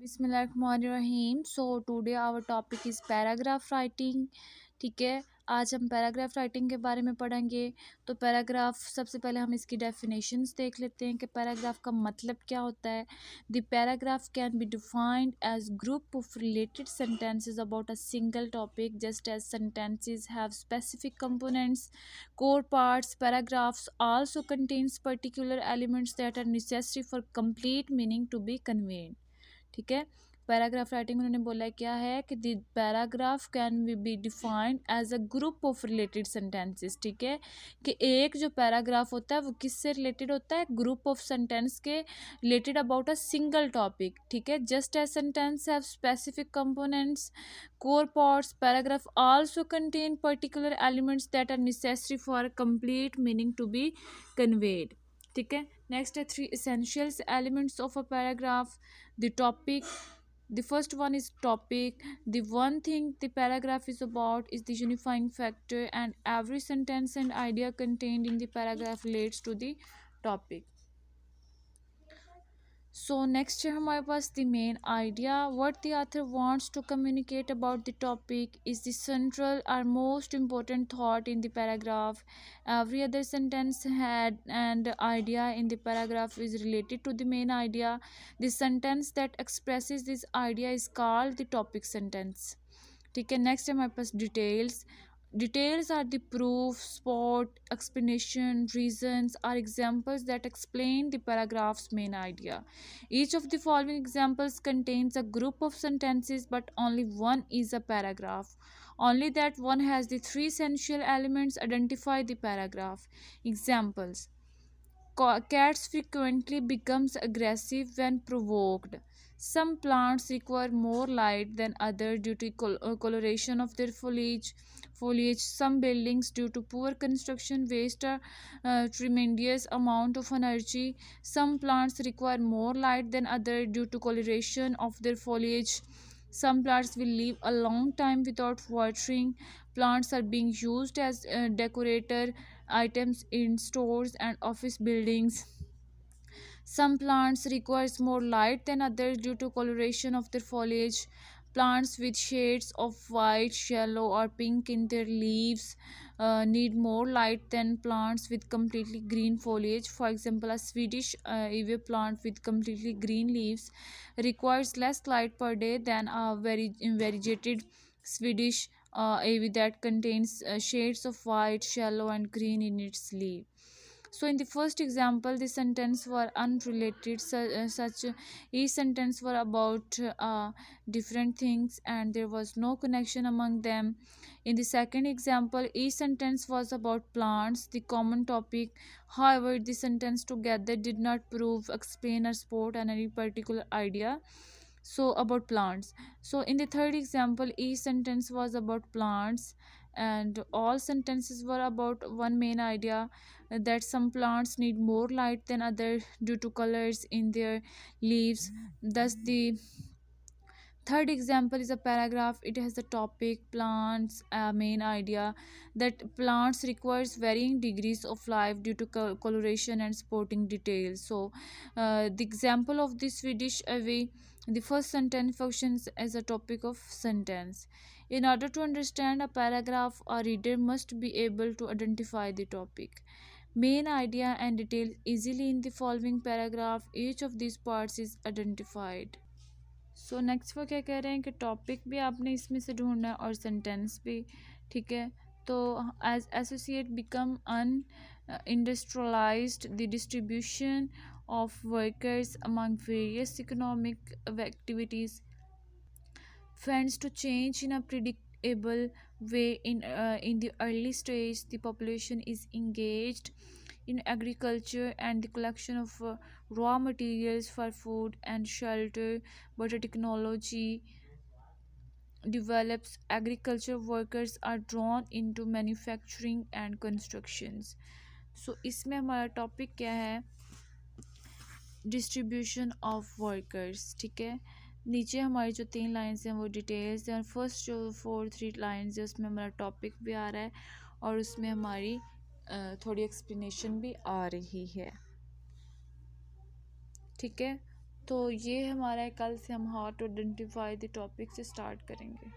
बिस्मिल्लाहिर्रहमानिर्रहीम। So today our topic is paragraph writing. ठीक है, आज हम पैराग्राफ राइटिंग के बारे में पढ़ेंगे। तो पैराग्राफ, सबसे पहले हम इसकी डेफिनेशंस देख लेते हैं कि पैराग्राफ का मतलब क्या होता है। The paragraph can be defined as group of related sentences about a single topic just as sentences have specific components, core parts. Paragraphs also contains particular elements that are necessary for complete meaning to be conveyed. ठीक है, paragraph writing उन्होंने बोला है क्या है कि the paragraph can be defined as a group of related sentences. ठीक है, कि एक जो पैराग्राफ होता है वो किससे रिलेटेड होता है, ग्रुप ऑफ सेंटेंस के related about a single topic. ठीक है, just as sentence have specific components, core parts. Paragraph also contain particular elements that are necessary for complete meaning to be conveyed. ठीक है, next है three essentials elements of a paragraph. The topic, the first one is topic. The one thing the paragraph is about is the unifying factor, and every sentence and idea contained in the paragraph relates to the topic. So next है हमारे पास the main idea. What the author wants to communicate about the topic is the central or most important thought in the paragraph. Every other sentence had and idea in the paragraph is related to the main idea. The sentence that expresses this idea is called the topic sentence. ठीक है, next है हमारे पास details. Details are the proof, support, explanation, reasons, or examples that explain the paragraph's main idea. Each of the following examples contains a group of sentences, but only one is a paragraph. Only that one has the three essential elements identify the paragraph. Examples: cats frequently becomes aggressive when provoked. Some plants require more light than others due to coloration of their foliage. Some buildings due to poor construction waste a tremendous amount of energy. Some plants require more light than others due to coloration of their foliage. Some plants will live a long time without watering. Plants are being used as decorator items in stores and office buildings. Some plants requires more light than others due to coloration of their foliage. Plants with shades of white, yellow, or pink in their leaves need more light than plants with completely green foliage. For example, a Swedish ivy plant with completely green leaves requires less light per day than a very variegated Swedish ivy that contains shades of white, yellow, and green in its leaf. So in the first example, the sentence were unrelated. Such each sentence were about different things, and there was no connection among them. In the second example, each sentence was about plants, the common topic. However, the sentence together did not prove, explain, or support on any particular idea. So about plants. So in the third example, each sentence was about plants, and all sentences were about one main idea, that some plants need more light than others due to colors in their leaves. Thus the third example is a paragraph. It has the topic plants, main idea, that plants requires varying degrees of life due to coloration and supporting details. So the example of this Swedish away, the first sentence functions as a topic of sentence. In order to understand a paragraph, a reader must be able to identify the topic, main idea, and details easily. In the following paragraph, each of these parts is identified. So next वो क्या कह रहे हैं कि topic भी आपने इसमें से ढूंढना है और सेंटेंस भी। ठीक है, तो as associate become an industrialised the distribution of workers among various economic activities trends to change in a predictable way. In the early stage, the population is engaged in agriculture and the collection of raw materials for food and shelter, but the technology develops, agriculture workers are drawn into manufacturing and constructions. So इसमें हमारा topic क्या है, distribution of workers. ठीक है, नीचे हमारी जो तीन लाइंस हैं वो डिटेल्स हैं, और फर्स्ट जो फोर थ्री लाइंस है उसमें हमारा टॉपिक भी आ रहा है और उसमें हमारी थोड़ी एक्सप्लेनेशन भी आ रही है। ठीक है, तो ये हमारा है, कल से हम how to identify the topic से स्टार्ट करेंगे।